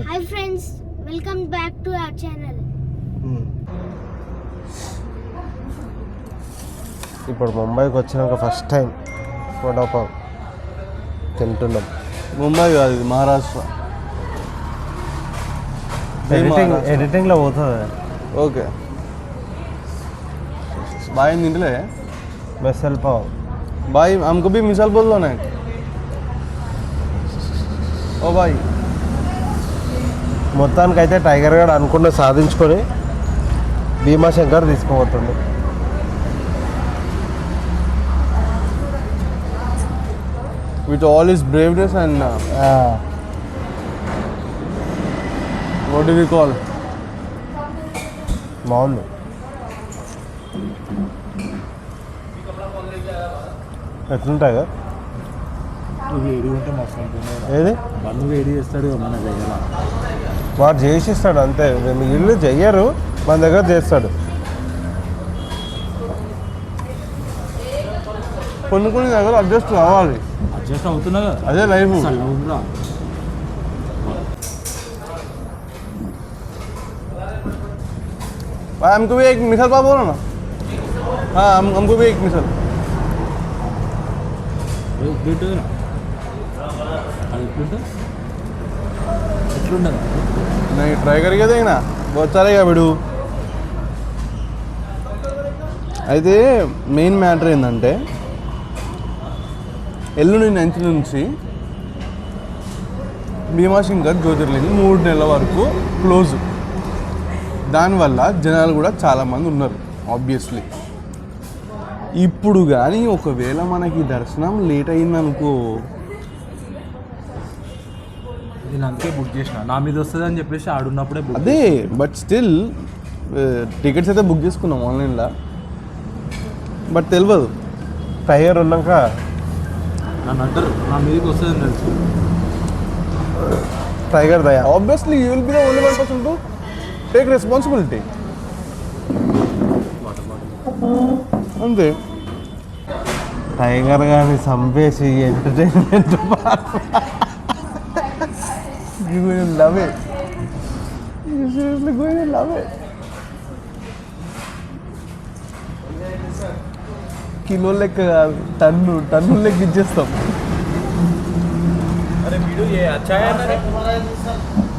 Hi friends, welcome back to our channel. ఇప్పుడు ముంబైకి వచ్చినాక ఫస్ట్ టైం వడాపావ్ తింటున్నాం. ముంబై కాదు, ఇది మహారాష్ట్ర. ఎడిటింగ్లో పోతుంది. ఓకే भाई निकले మిసల్ పావ్. भाई हमको भी मिसाल बोल दो ना. ओ भाई మొత్తానికైతే టైగర్ గార్డ్ అనుకున్న సాధించుకొని Bhimashankar తీసుకుపోతుంది. with all his braveness and what do we call, బాగుంది. ఎట్లుంటాయి కదా వేడి ఉంటే మస్తు ఉంటుంది. ఏది బంధు వేడి చేస్తాడు మన దగ్గర. వాడు చేసిస్తాడు అంతే, వీళ్ళు చెయ్యరు, మన దగ్గర చేస్తాడు. కొన్ని దగ్గర అడ్జస్ట్ కావాలి, అడ్జస్ట్ అవుతున్నా కదా, అదే లైఫ్. చల్లగా भाई हमको भी एक मिसाल पाव बोलो ना. हाँ हमको भी एक मिसाल. ఎట్లుంటుంది అది ఎట్లుంటుంది ఎట్లుండదు नहीं ट्राई करके देखना, बहुत चलेगा बिडू. అయితే మెయిన్ మ్యాటర్ ఏంటంటే ఎల్లుండి 9th నుంచి భీమాశంకర్ జ్యోతిర్లింగం 3 నెలల వరకు క్లోజ్. దానివల్ల జనాలు కూడా చాలామంది ఉన్నారు ఆబ్వియస్లీ. ఇప్పుడు కానీ ఒకవేళ మనకి దర్శనం లేట్ అయిందనుకో, నేను అందుకే బుక్ చేసిన, నా మీద వస్తుంది అని చెప్పేసి ఆడున్నప్పుడే బుక్. అదే బట్ స్టిల్ టికెట్స్ అయితే బుక్ చేసుకున్నాం ఆన్లైన్లో, బట్ తెలియదు. టైగర్ ఉన్నాక నన్ను అంటారు నా మీదకి వస్తుంది అని తెలుసు. టైగర్ దయా. Obviously you will be the only one person to take responsibility. అంతే. టైగర్ గారిని చంపేసి entertainment You will love it. You seriously going to love it. Kilo లెక్క కాదు, టన్ను లెక్క ఇచ్చేస్తాం. అరే వీడు ఏ అచ్చా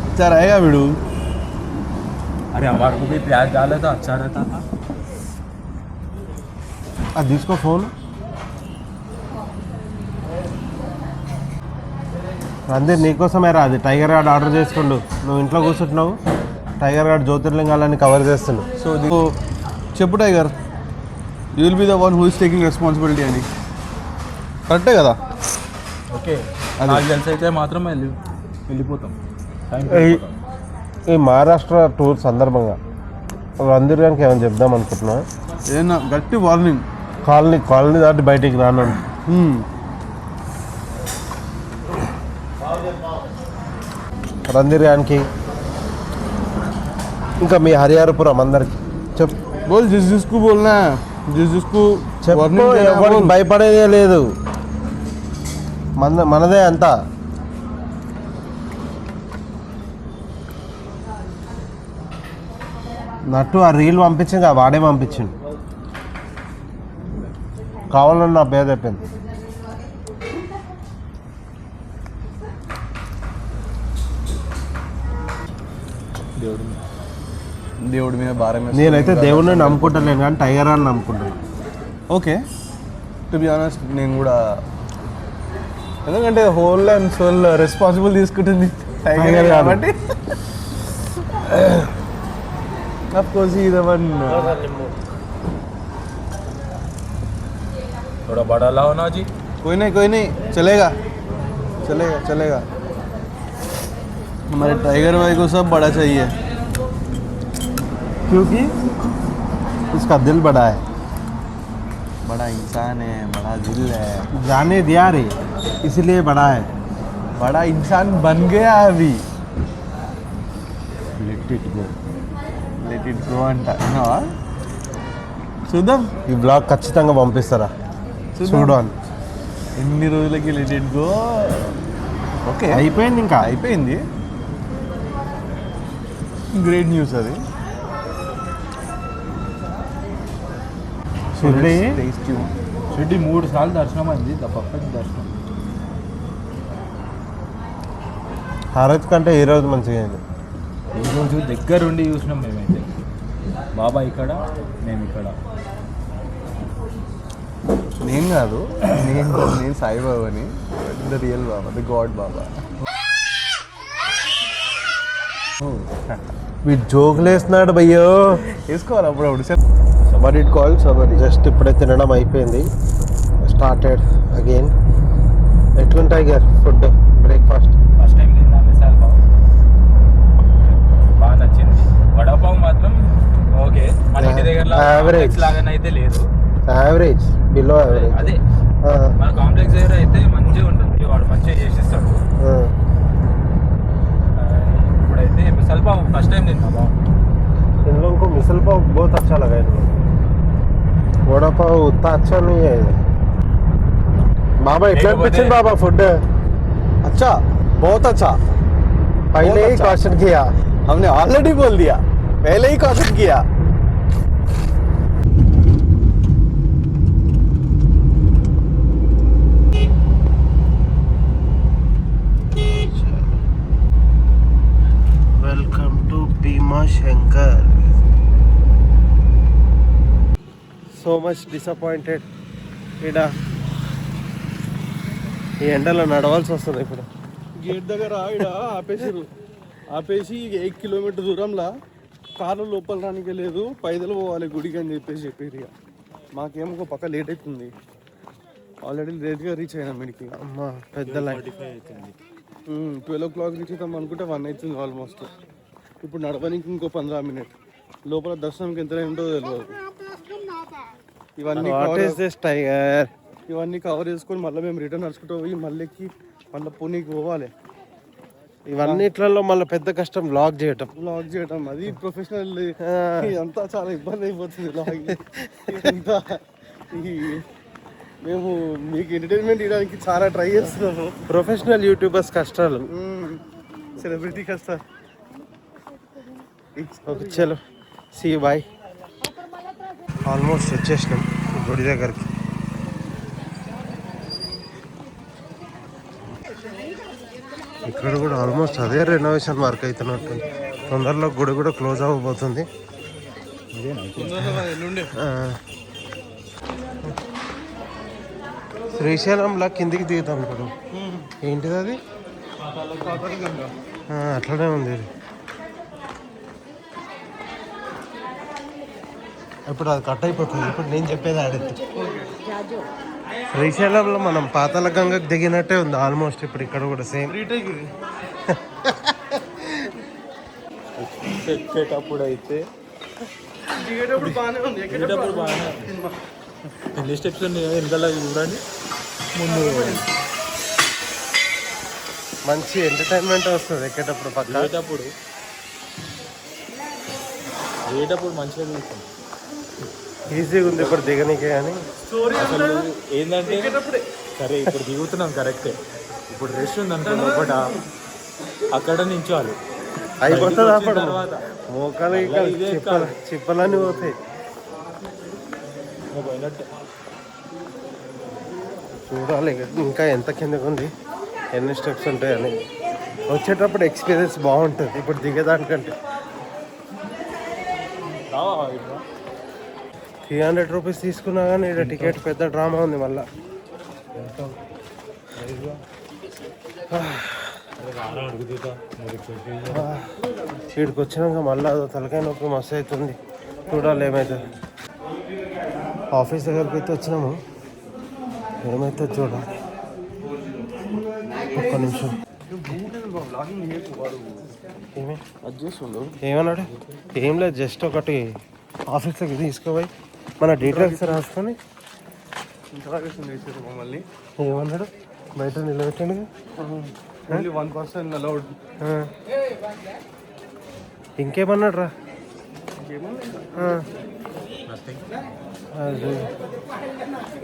अच्छा रहेगा वीडू. अरे हमारे को भी प्याज डाला तो अच्छा रहता था. అది తీసుకో ఫోన్. అందరు నీకోసమే రా, అది టైగర్ గార్డ్ ఆర్డర్ చేసుకుండు, నువ్వు ఇంట్లో కూర్చుంటున్నావు, టైగర్ గార్డ్ జ్యోతిర్లింగాలని కవర్ చేస్తున్నావు. సో చెప్పు tiger, you will be the one who is taking responsibility అని. కరెక్టే కదా? ఓకే నాకు తెలిసి అయితే మాత్రం వెళ్ళిపోతాం. ఈ మహారాష్ట్ర టూర్ సందర్భంగా అందరు కనుక ఏమైనా చెప్దాం అనుకుంటున్నా. ఏదైనా గట్టి వార్నింగ్. కాలనీ దాటి బయటికి రాను. రందిర్ గానికి ఇంకా మీ హరిహరపురం అందరికి చెప్పు. బోల్ జిస్కు బోల్నా, జిస్కు చెప్పు. ఎవరికి భయపడేదే లేదు, మనదే అంతా. నట్టు ఆ రీల్ పంపించింది, వాడే పంపించింది. కావాలని నా పేరు చెప్పింది. దేవుడి మీద భారం. నేనైతే దేవుడిని నమ్ముకుంటలేను కానీ టైగర్ అని నమ్ముకుంటాను. ఓకే, టు బి ఆనెస్ట్ నేను కూడా, ఎందుకంటే హోల్ అండ్ సోల్ రెస్పాన్సిబుల్ తీసుకుంటుంది టైగర్ కాబట్టి. Of course he is the one. थोड़ा बड़ा लाओ ना जी. कोई नहीं चलेगा. हमारे टाइगर भाई को सब बड़ा चाहिए क्योंकि उसका दिल बड़ा है, बड़ा इंसान है, बड़ा दिल है. जाने दिया रे इसलिए बड़ा है. बड़ा इंसान बन गया अभी. Let it go. Let it go అంట. చూద్దాం, ఈ బ్లాగ్ ఖచ్చితంగా పంపిస్తారా చూడు అని. ఎన్ని రోజులకి లెట్ ఇట్ గో. ఓకే అయిపోయింది, ఇంకా అయిపోయింది. గ్రేట్ న్యూస్ అది. షిర్డీ షిర్డీ 3 సార్లు దర్శనం అయింది. ద పర్ఫెక్ట్ దర్శనం. ఆ రోజు కంటే ఈ రోజు మంచిగా అయింది. ఈరోజు దగ్గరుండి చూసినాం మేమైతే. బాబా ఇక్కడ, మేము ఇక్కడ. నేను కాదు, నేను సాయిబాబాని, the real baba, the god baba. వీడు జోకులు వేస్తున్నాడు భయ్యో. వేసుకోవాలి అప్పుడప్పుడు. సబర్ ఇట్ కాల్ సబర్. జస్ట్ ఇప్పుడే తినడం అయిపోయింది. Started again. ఎట్లుంటాయి గారు ఫుడ్ బ్రేక్ఫాస్ట్? ఫస్ట్ టైం తిన్నా మిసాల్ పావ్, బాగా నచ్చింది. వడాపావ్ మాత్రం ఓకే, మన ఇంటి దగ్గర Average. లాగానైతే లేదు, యావరేజ్, బిలో యావరేజ్. అదే మన కాంప్లెక్స్ దగ్గర అయితే మంచిగా ఉంటుంది, వాడు మంచిగా చేసిస్తాడు. ఇప్పుడైతే మిసాల్ పావ్ ఫస్ట్ టైం తిన్నా. బాగుంది. इन लोगों को मिसल पाव बहुत अच्छा लगा इन लोगों को. वड़ा पाव उतना अच्छा नहीं है. बाबा इतना पिछले बाबा फूड अच्छा, बहुत अच्छा. पहले ही क्वेश्चन किया. हमने ऑलरेडी बोल दिया, पहले ही क्वेश्चन किया. Welcome to Bhima Shankar. So much disappointed. ఇక్కడ ఈ ఎండలో నడవాల్సి వస్తుంది ఇప్పుడు. గేట్ దగ్గర ఆపేసి 1 కిలోమీటర్ దూరంలో కార్లు లోపల రానికే లేదు, పైదలు పోవాలి గుడికి అని చెప్పేసి ఇక మాకేమో ఒక పక్క లేట్ అవుతుంది. ఆల్రెడీ లేట్గా రీచ్ అయినాం ఇక్కడికి. అమ్మ పెద్ద లైన్. 12 o'clock రీచ్ అవుతాం అనుకుంటే 1 అవుతుంది ఆల్మోస్ట్. ఇప్పుడు నడవడానికి ఇంకో 15 minutes. లోపల దర్శనంకి ఎంత ఉంటుందో తెలియదు. ఇవన్నీ కవర్ చేసుకొని మళ్ళీ మేము రిటర్న్ నడుచుకుంటూ పోయి మళ్ళీ మళ్ళీ పూణేకి పోవాలి. ఇవన్నిట్లలో మళ్ళీ పెద్ద కష్టం వ్లాగ్ చేయటం. అది ప్రొఫెషనల్. అంతా చాలా ఇబ్బంది అయిపోతుంది వ్లాగ్ అంతా. మేము మీకు ఎంటర్టైన్మెంట్ ఇవ్వడానికి చాలా ట్రై చేస్తున్నాము. ప్రొఫెషనల్ యూట్యూబర్స్ కష్టాలు, సెలబ్రిటీ కష్టాలు. ఓకే చలో, సీ యూ, బాయ్. ఆల్మోస్ట్ వచ్చేసినాం గుడి దగ్గరికి. ఇక్కడ కూడా ఆల్మోస్ట్ అదే రెనోవేషన్ వర్క్ అవుతున్నట్టు. తొందరలో గుడి కూడా క్లోజ్ అవ్వబోతుంది. శ్రీశైలంలో కిందికి దిగుతాం ఇప్పుడు. ఏంటిది అది? అట్లనే ఉంది. ఇప్పుడు అది కట్ అయిపోతుంది. ఇప్పుడు నేను చెప్పేది ఆడద్దు. శ్రీశైలంలో మనం పాతాళ గంగకు దిగినట్టే ఉంది ఆల్మోస్ట్. ఇప్పుడు ఇక్కడ కూడా సేమ్. ఎక్కేటప్పుడు అయితే దిగేటప్పుడు బాగానే ఉంది, ఎక్కేటప్పుడు బాగానే ఎన్ని స్టెప్స్ ఉన్నాయి వెనకాల చూడండి. ముందు మంచి ఎంటర్టైన్మెంట్ వస్తుంది ఎక్కేటప్పుడు. పక్క దిగేటప్పుడు మంచిగా చూస్తాం. ఈజీగా ఉంది ఇప్పుడు దిగనీకే. కానీ అసలు ఏంటంటే సరే ఇప్పుడు దిగుతున్నాం కరెక్టే. ఇప్పుడు రెస్ట్ ఉంది అనుకో ఒకట, అక్కడ నించోవాలి. అయిపోతుంది అప్పుడు మోకాలు చిప్పలన్నీ పోతాయి. పోయినట్టే చూడాలి ఇంకా ఎంత కిందకు ఉంది, ఎన్ని స్టెప్స్ ఉంటాయని. వచ్చేటప్పుడు ఎక్స్పీరియన్స్ బాగుంటుంది ఇప్పుడు దిగేదానికంటే. 300 రూపీస్ తీసుకున్నా కానీ ఇక్కడ టికెట్ పెద్ద డ్రామా ఉంది. మళ్ళా వీడికి వచ్చినాక మళ్ళీ అదో తలకాయ నొప్పి మస్తు అవుతుంది. చూడాలి ఏమవుతుంది. ఆఫీస్ దగ్గరికి అయితే వచ్చినాము, ఏమైతే చూడాలి. ఒక్క నిమిషం. ఏమన్నాడు? ఏం లేదు, జస్ట్ ఒకటి ఆఫీస్లోకి తీసుకోపోయి మన డీటెయిల్స్ రాసుకొని మమ్మల్ని ఏమన్నాడు? బయట నిలబెట్టండి. Only 1 person allowed. ఇంకేమన్నాడు రా?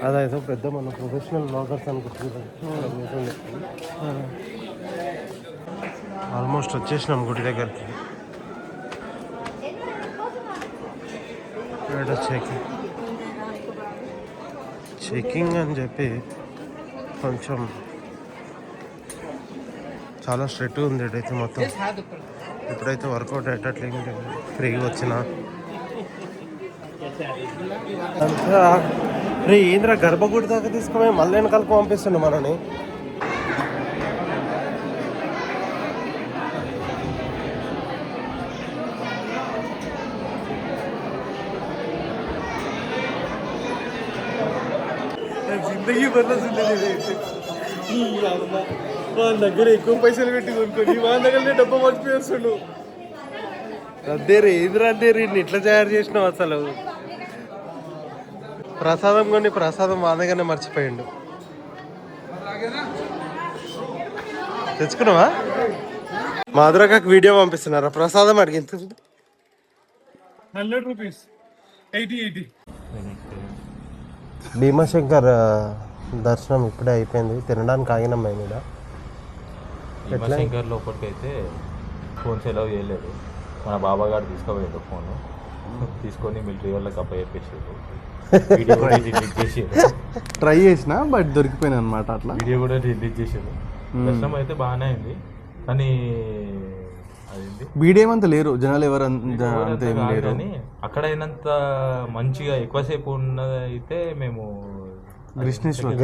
అదేదో పెద్ద మన ప్రొఫెషనల్ బ్లాగర్స్ అనుకుంటుంది. ఆల్మోస్ట్ వచ్చేసినాం గుడి దగ్గరికి. ఇక్కడ చెకింగ్ అని చెప్పి కొంచెం చాలా స్ట్రిక్ట్గా ఉంది ఇటైతే మొత్తం. ఇప్పుడైతే వర్కౌట్ అయ్యేటట్లేదు, ఫ్రీగా వచ్చిన అంతా. రే ఏంద్రా గర్భగుడి దాకా తీసుకుపోయి మళ్ళీ వెనకాలకు పంపిస్తుండే మనని. జిందగీ వాళ్ళ దగ్గర ఎక్కువ పైసలు పెట్టి కొనుక్కొని వాళ్ళ దగ్గర డబ్బా మర్చిపోయేస్తుండు. అదే రే ఎదురు అదే రే ఇట్లా తయారు చేసినావు అసలు. ప్రసాదం కొని ప్రసాదం వాళ్ళ దగ్గరనే మర్చిపోయిండు. తెచ్చుకున్నావా? మాధురకకు వీడియో పంపిస్తున్నారా? ప్రసాదం అడిగింది 100 రూపీస్ 80. భీమాశంకర్ దర్శనం ఇప్పుడే అయిపోయింది. తినడానికి ఆగినాం మేము ఇక్కడ. భీమాశంకర్ లోపలికైతే ఫోన్ సెలవు చేయలేదు. మన బాబా గారు తీసుకోపోయాడు ఫోన్, తీసుకొని మిలిటరీ వాళ్ళకి అప్పచెప్పేసారు. వీడియో కూడా డిలీట్ చేసారు. ట్రై చేసిన బట్ దొరికిపోయినా అనమాట. అట్లా వీడియో కూడా డిలీట్ చేసారు. దర్శనం అయితే బాగానే అయింది, కానీ అదేంటి వీడియో లేరు జనాలు, ఎవరు అంత ఏం లేరు. కానీ అక్కడ అయినంత మంచిగా ఎక్కువసేపు ఉన్నది అయితే మేము కృష్ణేశ్వర్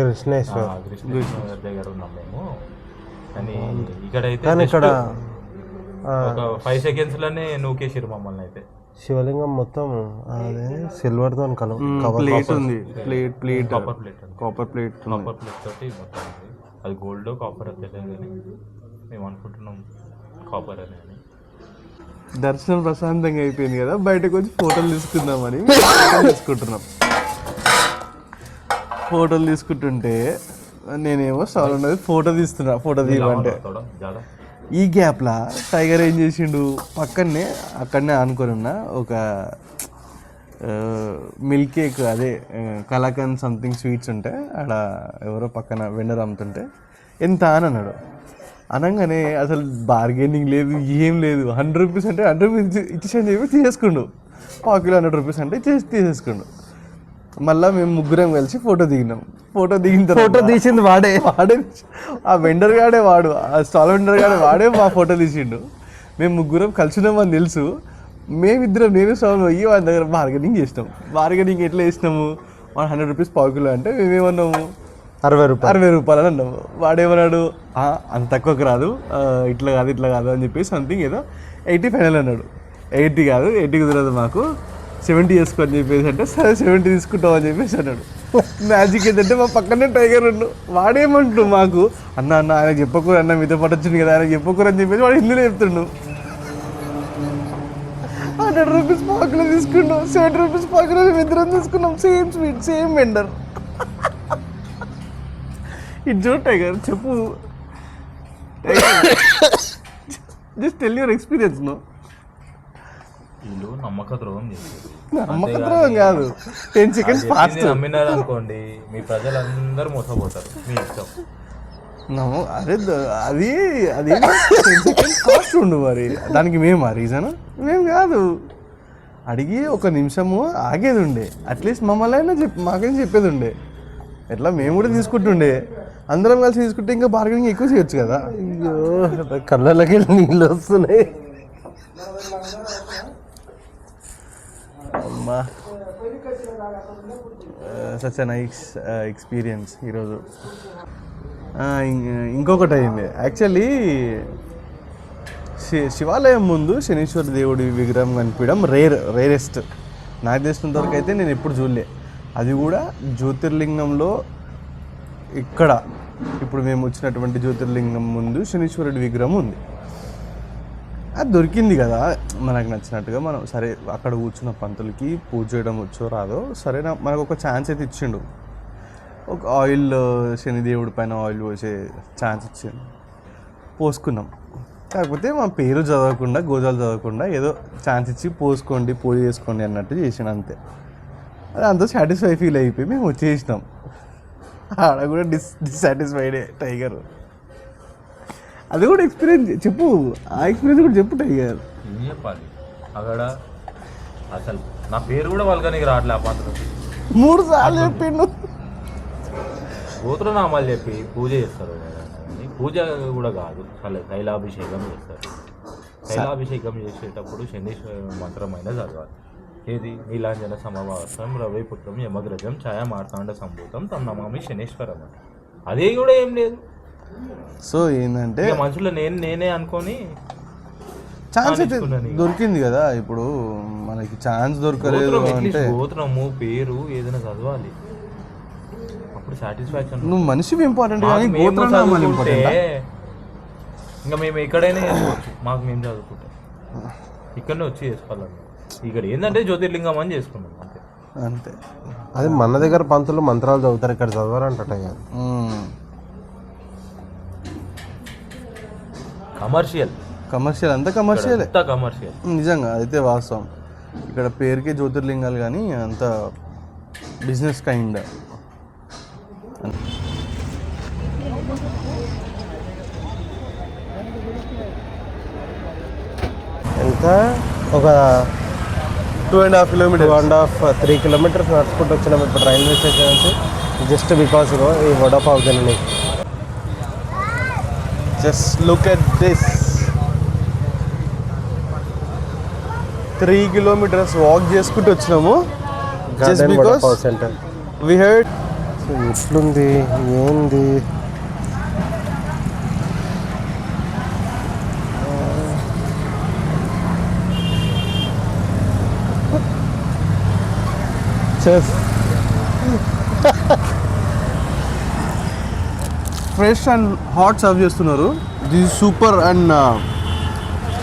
దగ్గర ఉన్నాం మేము. కానీ ఇక్కడైతే ఇక్కడ ఒక 5 seconds లోనే నూకేసారు మమ్మల్ని అయితే. శివలింగం మొత్తం అదే సిల్వర్ తో ప్లేట్ ఉంది, ప్లేట్ కాపర్ ప్లేట్ తోటి మొత్తం ఉంది. అది గోల్డ్ కాపర్ తెలియదు, కానీ మేము అనుకుంటున్నాం కాపర్ అని. దర్శనం ప్రశాంతంగా అయిపోయింది కదా, బయటకు వచ్చి ఫోటోలు తీసుకుందామని ఫోటోలు తీసుకుంటుంటే నేనేమో స్టాల్ ఉన్నది ఫోటో తీస్తున్నా. ఫోటో తీయమంటే ఈ గ్యాప్లా టైగర్ ఏం చేసిండు, అక్కడనే అనుకొని ఉన్న ఒక మిల్క్ కేక్, అదే కలాకండ్ సంథింగ్ స్వీట్స్ ఉంటే ఆడ ఎవరో పక్కన వెండర్ అమ్ముతుంటే ఎంత అని అన్నాడు. అనగానే అసలు బార్గెనింగ్ లేదు, ఏం లేదు. 100 రూపీస్ అంటే 100 రూపీస్ ఇచ్చేసని చెప్పి తీసేసుకుండు. పావు కిలో 100 రూపీస్ అంటే తీసేసుకుండు. మళ్ళీ మేము ముగ్గురం కలిసి ఫోటో దిగినాం. ఫోటో దిగిన తర్వాత ఫోటో తీసింది వాడే ఆ వెండర్ గాడే, ఆ స్టాల్ వెండర్ గాడే వాడే మా ఫోటో తీసిండు. మేము ముగ్గురం కలిసినామని తెలుసు. మేమిద్దరం నేను స్టాల్ పోయి వాళ్ళ దగ్గర బార్గెనింగ్ చేసినాం. బార్గెనింగ్ ఎట్లా చేసినాము, 100 రూపీస్ పావు కిలో అంటే మేమేమన్నాము 60 రూపాయలు అని అన్నాము. వాడేమన్నాడు, అంత తక్కువకి రాదు, ఇట్లా కాదు అని చెప్పేసి సంథింగ్ ఏదో 80 ఫైనల్ అన్నాడు. 80 కాదు, 80 కుదరదు, మాకు 70 చేసుకో అని చెప్పేసి అంటే సరే 70 తీసుకుంటాం అని చెప్పేసి అన్నాడు. మ్యాజిక్ ఏంటంటే మా పక్కనే టైగర్ ఉండు. వాడేమంటు మాకు అన్న ఆయన చెప్పకూరు, అన్న మీతో పాటు వచ్చింది కదా ఆయన చెప్పకూరు అని చెప్పేసి వాడు హిందీలో చెప్తుండు. 100 రూపీస్ పాకులో తీసుకున్నాం, 70 రూపీస్ పాకులో ఇద్దరం తీసుకున్నాం. Same sweet, same vendor. ఇది చూడు టైగర్, చెప్పు, జస్ట్ టెల్ యువర్ ఎక్స్పీరియన్స్. వీళ్ళు నమ్మక ద్రోహం చేశారు. నమ్మక ద్రోహం కాదు, 10 seconds ఫాస్ట్ నమ్మినారు అనుకోండి, మీ ప్రజలందరూ మోసపోతారు. మీ ఇష్టం. అదే అది 10 seconds ఫాస్ట్ ఉండు. మరి దానికి మేము రీజన్ మేము కాదు, అడిగి 1 నిమిషము ఆగేది ఉండే. అట్లీస్ట్ మమ్మల్ని అయినా మాకైనా చెప్పేది ఉండే. ఎట్లా మేము కూడా తీసుకుంటుండే, అందరం కలిసి తీసుకుంటే ఇంకా బార్గెనింగ్ ఎక్కువ చేయొచ్చు కదా. అయ్యో కళ్ళకి నీళ్ళు వస్తున్నాయి. అమ్మా, సచ్ ఎ నైస్ ఎక్స్పీరియన్స్ ఈరోజు. ఇంకొకటి అయింది యాక్చువల్లీ, శివాలయం ముందు శనీశ్వర దేవుడి విగ్రహం కనిపించడం రేరెస్ట్. నాకు తెలిసినంత వరకు అయితే నేను ఎప్పుడు చూడలే. అది కూడా జ్యోతిర్లింగంలో ఇక్కడ ఇప్పుడు మేము వచ్చినటువంటి జ్యోతిర్లింగం ముందు శనీశ్వరుడి విగ్రహం ఉంది. అది దొరికింది కదా మనకు నచ్చినట్టుగా. మనం సరే అక్కడ కూర్చున్న పంతులకి పూజ చేయడం వచ్చో రాదో, సరే మనకు ఒక ఛాన్స్ అయితే ఇచ్చిండు. ఒక ఆయిల్, శనిదేవుడి పైన ఆయిల్ పోసే ఛాన్స్ ఇచ్చిండు. పోసుకున్నాం. కాకపోతే మా పేరు చదవకుండా, గోజాలు చదవకుండా ఏదో ఛాన్స్ ఇచ్చి పోసుకోండి, పూజ చేసుకోండి అన్నట్టు చేసాను అంతే. అది అంతా సాటిస్ఫై ఫీల్ అయిపోయి మేము వచ్చేసినాం. ఆడ కూడా డిస్సాటిస్ఫైడే టైగర్. అది కూడా ఎక్స్పీరియన్స్ చెప్పు, ఆ ఎక్స్పీరియన్స్ కూడా చెప్పు టైగర్. ఏం చెప్పాలి, అక్కడ అసలు నా పేరు కూడా వాళ్ళకి రావట్లే ఆ పాత్ర 3 సార్లు చెప్పిండు. గోత్రనామాలు చెప్పి పూజ చేస్తారు. పూజ కూడా కాదు, తైలాభిషేకం చేస్తారు. తైలాభిషేకం చేసేటప్పుడు శనీశ్వర మంత్రమైన చదవాలి. ఏది నీలాంజన సమవాసం రవిపుత్రం యమగ్రజం ఛాయా మార్తాండ సంభూతం తమ నమామి శనీశ్వరం అని. అదే కూడా ఏం లేదు. సో ఏంటంటే మనుషులు నేనే అనుకొని ఛాన్స్ అయితే దొరికింది కదా. ఇప్పుడు మనకి ఛాన్స్ దొరకలేదు అంటే గోత్రము పేరు ఏదైనా చదవాలి, అప్పుడు సాటిస్ఫాక్షన్. నువ్వు మనిషి ఇంపార్టెంట్ కానీ గోత్రనామాలు ఇంపార్టెంట్. ఇంకా మేము ఎక్కడైనా చేసుకోవచ్చు, మాకు మేము చదువుకుంటాం, ఇక్కడనే వచ్చి చేసుకోవాలన్నా. ఇక్కడ ఏంటంటే జ్యోతిర్లింగం అని చేసుకున్నాం అంతే అంతే. అది మన దగ్గర పంతులు మంత్రాలు చదువుతారు, ఇక్కడ చదవాలంట. కమర్షియల్ అంతా కమర్షియల్ నిజంగా అయితే వాస్తవం. ఇక్కడ పేరుకే జ్యోతిర్లింగాలు కానీ అంత బిజినెస్ కైండ్. ఎంత ఒక 2.5 కిలోమీటర్ 3 కిలోమీటర్స్ నడుచుకుంటూ వచ్చినాం ఇప్పుడు రైల్వే స్టేషన్ నుంచి. జస్ట్ బికాస్ ఈ వడపావ్ తిని. Just look at this. 3 kilometres walk చేసుకుంటూ వచ్చినాము. Just because centre we heard. ఎట్లుంది ఏంది ఫ్రెష్ అండ్ హాట్ సర్వ్ చేస్తున్నారు. This super and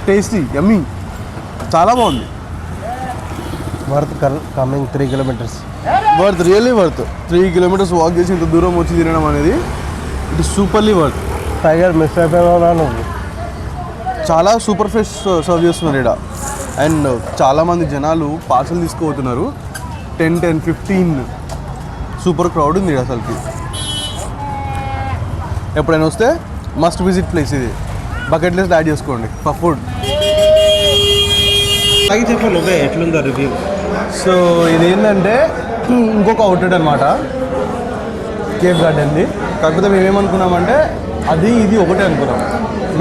tasty yummy. చాలా బాగుంది. Worth coming 3 kilometres. Really worth. 3 kilometres walk చేసి ఇంత దూరం వచ్చి తినడం అనేది it is superly worth. Tiger miss అయిపోయినా నువ్వు. చాలా సూపర్ ఫ్రెష్ సర్వ్ చేస్తున్నారు ఇక్కడ. అండ్ చాలామంది జనాలు పార్సల్ తీసుకుపోతున్నారు. 10-15 సూపర్ క్రౌడ్ ఉంది అసలుకి. ఎప్పుడైనా వస్తే మస్ట్ విజిట్ ప్లేస్ ఇది. బకెట్ లిస్ట్ యాడ్ చేసుకోండి ఫర్ ఫుడ్. చెప్పు నువ్వే ఎట్లుందో రివ్యూ. సో ఇది ఏంటంటే ఇంకొక అవుట్లెట్ అనమాట కేఫ్ గార్డెన్ది. కాకపోతే మేమేమనుకున్నామంటే ఇది ఒకటే అనుకున్నాం.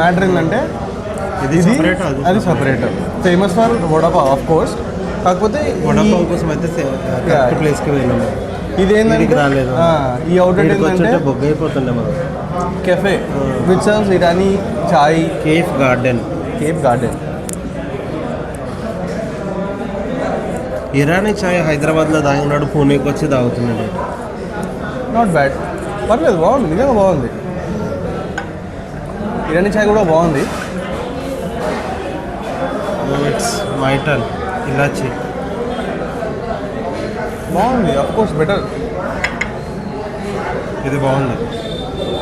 మ్యాటర్ ఏంటంటే అది separate. Famous for vada pav of course. కాకపోతే వడపావ్ కోసం అయితే ప్లేస్కి వెళ్ళాము. ఇది ఏంటంటే రాలేదు. ఈ అవుట్లెట్ ఏంటంటే బొగ్గ అయిపోతుండే మనం. Cafe which serves Irani chai. Cafe garden. Irani chai హైదరాబాద్లో తాగినాడు, పూణేకి వచ్చి తాగుతున్నాడు. నాట్ బ్యాడ్, పర్లేదు, బాగుంది, నిజంగా బాగుంది. ఇరానీ చాయ్ కూడా బాగుంది. ఇట్స్ మైటల్ ఇలాచి బాగుంది. Of course better. ఇది బాగుంది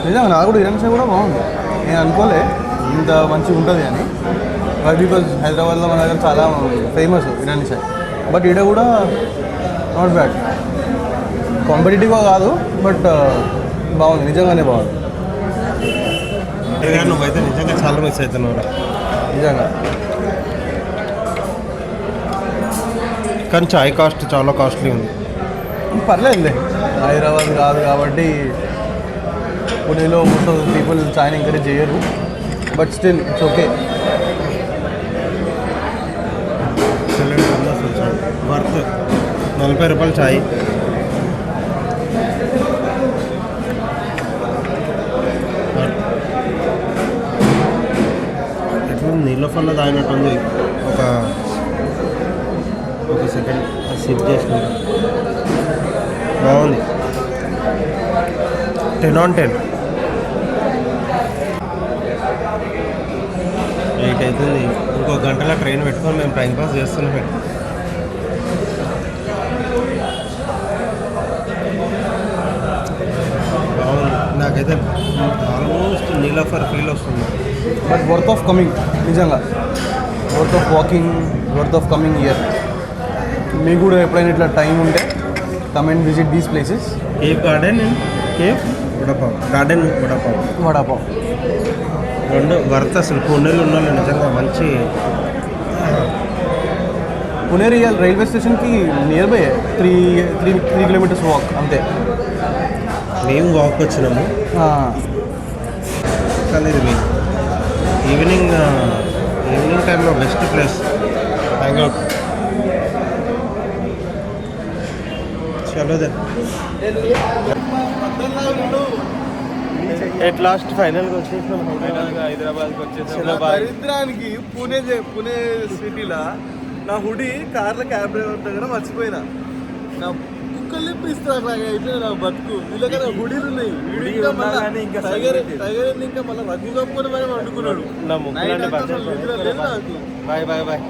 నిజంగా. నాకు కూడా ఇరానీ చాయ్ కూడా బాగుంది. నేను అనుకోలే ఇంత మంచిగా ఉంటుంది అని. బికాజ్ హైదరాబాద్లో మన దగ్గర చాలా ఫేమస్ ఇరానీ చాయ్. బట్ ఈడ కూడా నాట్ బ్యాడ్. కాంపిటేటివ్గా కాదు, బట్ బాగుంది, నిజంగానే బాగుంది. నువ్వైతే నిజంగా చాలా మిస్ అవుతున్నావు నిజంగా. కానీ చాయ్ కాస్ట్ చాలా కాస్ట్లీ ఉంది. పర్లేదులే, హైదరాబాద్ కాదు కాబట్టి పూణేలో మోస్ట్ ఆఫ్ పీపుల్ చాయ్ని ఎంకరేజ్ చేయరు. But still it's okay. Worth. 40 రూపాయలు చాయ్. ఎట్లా నీళ్ళఫల్లో తాగినట్టుంది. ఒక సెకండ్ సిప్ చేసుకుంటా. బాగుంది. 10 on 10. 8 అవుతుంది. ఇంకో గంటల ట్రైన్ పెట్టుకొని మేము టైం పాస్ చేస్తున్నాం. బాగుంది. నాకైతే ఆల్మోస్ట్ నీలఫర్ ఫీల్ వస్తుంది. బట్ వర్త్ ఆఫ్ కమింగ్, నిజంగా worth of walking, worth of coming year. మీకు కూడా ఎప్పుడైనా ఇట్లా టైం ఉంటే come and visit these places. Cafe garden and cafe vada pav. Garden vada pav రెండు వర్త్. అసలు పూణేలో ఉన్న నిజంగా మంచి పునే రైల్వే స్టేషన్కి నియర్ బై 3 కిలోమీటర్స్ వాక్ అంతే. మేము వాక్ వచ్చినాము, కానీ ఇది ఈవినింగ్ టైంలో బెస్ట్ ప్లేస్ హ్యాంగ్అవుట్. చలో దెన్ ఎట్ లాస్ట్ ఫైనల్గా వచ్చేసినాం హైదరాబాద్కి వచ్చేసాం. దరిద్రానికి పునే సిటీలో నా హుడీ కార్లో క్యాబ్ డ్రైవర్ దగ్గర మర్చిపోయినా. నా కుక్కలు ఇప్పిస్తారు నాకు అయిపోయినా నా బతుకు. వీళ్ళకన్నా హుడీలు ఉన్నాయి. టైగర్ ఇంకా మళ్ళీ రగ్గు కప్పుకొని మరి వండుకున్నాడు. నా ముగ్గురు నాకు బాయ్ బాయ్ బాయ్.